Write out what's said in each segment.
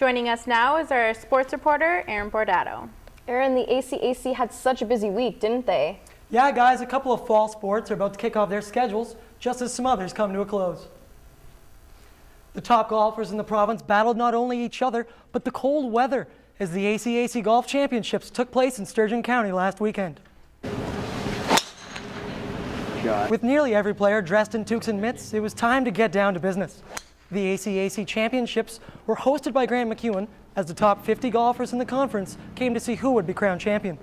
Joining us now is our sports reporter, Aaron Bordato. Aaron, the ACAC had such a busy week, didn't they? Yeah, guys, a couple of fall sports are about to kick off their schedules, just as some others come to a close. The top golfers in the province battled not only each other, but the cold weather as the ACAC Golf Championships took place in Sturgeon County last weekend. With nearly every player dressed in toques and mitts, it was time to get down to business. The ACAC Championships were hosted by Grant MacEwan as the top 50 golfers in the conference came to see who would be crowned champion.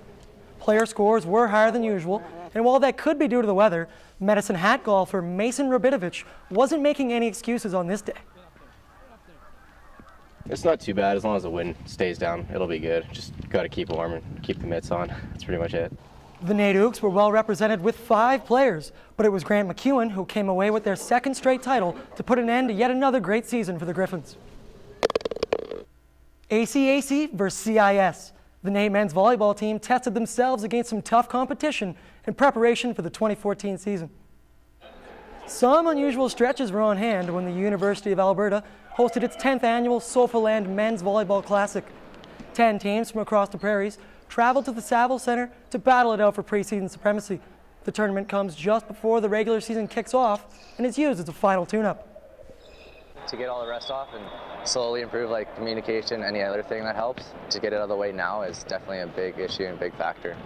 Player scores were higher than usual, and while that could be due to the weather, Medicine Hat golfer Mason Rabitovich wasn't making any excuses on this day. It's not too bad as long as the wind stays down. It'll be good. Just got to keep warm and keep the mitts on. That's pretty much it. The NAIT were well represented with 5 players, but it was Grant MacEwan who came away with their second straight title to put an end to yet another great season for the Griffins. ACAC versus CIS. The NAIT men's volleyball team tested themselves against some tough competition in preparation for the 2014 season. Some unusual stretches were on hand when the University of Alberta hosted its 10th annual Sofaland Men's Volleyball Classic. 10 teams from across the prairies traveled to the Saville Centre to battle it out for preseason supremacy. The tournament comes just before the regular season kicks off and is used as a final tune-up. To get all the rest off and slowly improve communication, any other thing that helps, to get it out of the way now is definitely a big issue and big factor.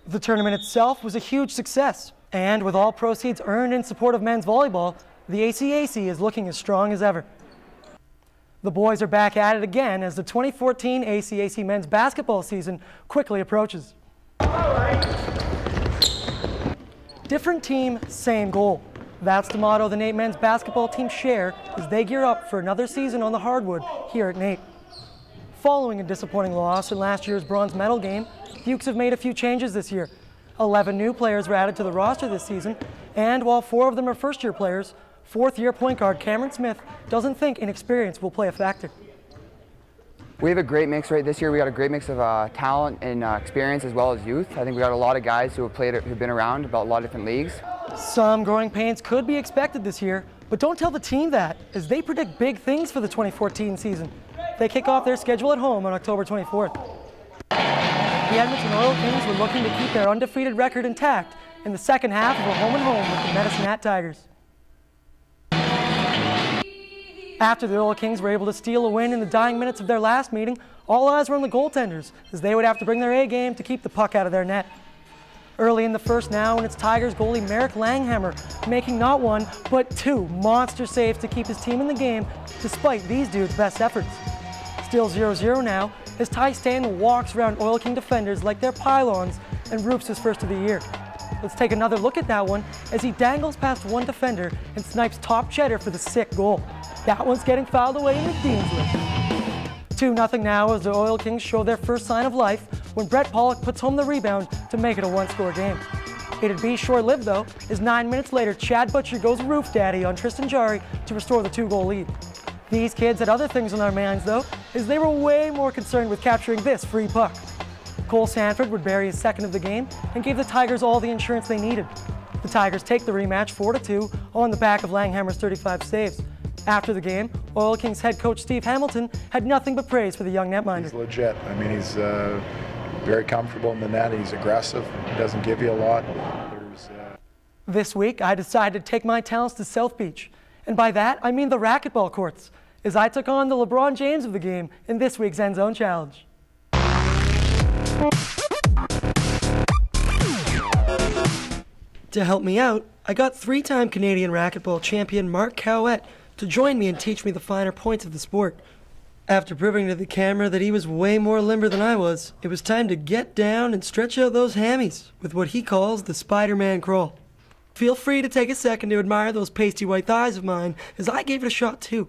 The tournament itself was a huge success, and with all proceeds earned in support of men's volleyball, the ACAC is looking as strong as ever. The boys are back at it again as the 2014 ACAC men's basketball season quickly approaches. Different team, same goal. That's the motto the NAIT men's basketball team share as they gear up for another season on the hardwood here at NAIT. Following a disappointing loss in last year's bronze medal game, the Ukes have made a few changes this year. 11 new players were added to the roster this season, and while 4 of them are first-year players, fourth-year point guard Cameron Smith doesn't think inexperience will play a factor. We have a great mix right this year. We got a great mix of talent and experience as well as youth. I think we got a lot of guys who have played, who've been around about a lot of different leagues. Some growing pains could be expected this year, but don't tell the team that, as they predict big things for the 2014 season. They kick off their schedule at home on October 24th. The Edmonton Oil Kings were looking to keep their undefeated record intact in the second half of a home-and-home with the Medicine Hat Tigers. After the Oil Kings were able to steal a win in the dying minutes of their last meeting, all eyes were on the goaltenders, as they would have to bring their A game to keep the puck out of their net. Early in the first now, and it's Tigers goalie Merrick Langhammer making not 1, but 2 monster saves to keep his team in the game, despite these dudes' best efforts. Still 0-0 now, as Ty Stanton walks around Oil King defenders like they're pylons and roofs his first of the year. Let's take another look at that one as he dangles past one defender and snipes top cheddar for the sick goal. That one's getting fouled away in the Dean's list. 2-0 now as the Oil Kings show their first sign of life when Brett Pollock puts home the rebound to make it a 1-score game. It'd be short-lived though, as 9 minutes later Chad Butcher goes roof daddy on Tristan Jari to restore the 2-goal lead. These kids had other things on their minds though, as they were way more concerned with capturing this free puck. Cole Sanford would bury his second of the game and gave the Tigers all the insurance they needed. The Tigers take the rematch 4-2 on the back of Langhammer's 35 saves. After the game, Oil Kings head coach Steve Hamilton had nothing but praise for the young netminder. He's legit. I mean, he's very comfortable in the net. He's aggressive. He doesn't give you a lot. This week, I decided to take my talents to South Beach. And by that, I mean the racquetball courts, as I took on the LeBron James of the game in this week's End Zone Challenge. To help me out, I got 3-time Canadian racquetball champion Mark Cowett to join me and teach me the finer points of the sport. After proving to the camera that he was way more limber than I was, it was time to get down and stretch out those hammies with what he calls the Spider-Man crawl. Feel free to take a second to admire those pasty white thighs of mine, as I gave it a shot too.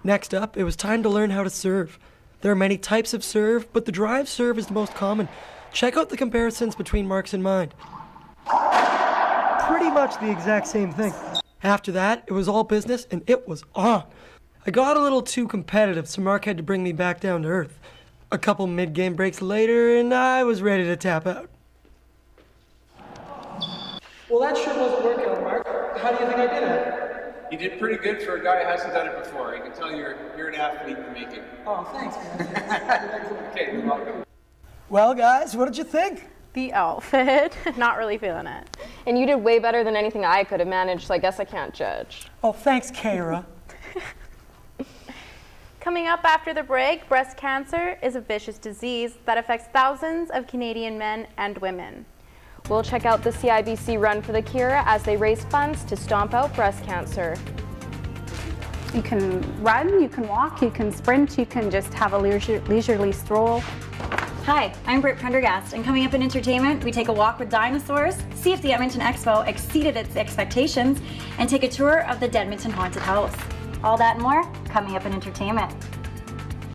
Next up, it was time to learn how to serve. There are many types of serve, but the drive serve is the most common. Check out the comparisons between Mark's and mine. Pretty much the exact same thing. After that, it was all business, and it was on. I got a little too competitive, so Mark had to bring me back down to earth. A couple mid-game breaks later, and I was ready to tap out. Well, that sure wasn't working out, Mark. How do you think I did it? You did pretty good for a guy who hasn't done it before. I can tell you're an athlete in the making. Oh, thanks. Okay, you're welcome. Well, guys, what did you think? The outfit, not really feeling it. And you did way better than anything I could have managed, so I guess I can't judge. Oh, thanks, Kara. Coming up after the break, breast cancer is a vicious disease that affects thousands of Canadian men and women. We'll check out the CIBC Run for the Cure as they raise funds to stomp out breast cancer. You can run, you can walk, you can sprint, you can just have a leisurely stroll. Hi, I'm Britt Prendergast, and coming up in entertainment, we take a walk with dinosaurs, see if the Edmonton Expo exceeded its expectations, and take a tour of the Dedmonton Haunted House. All that and more coming up in entertainment.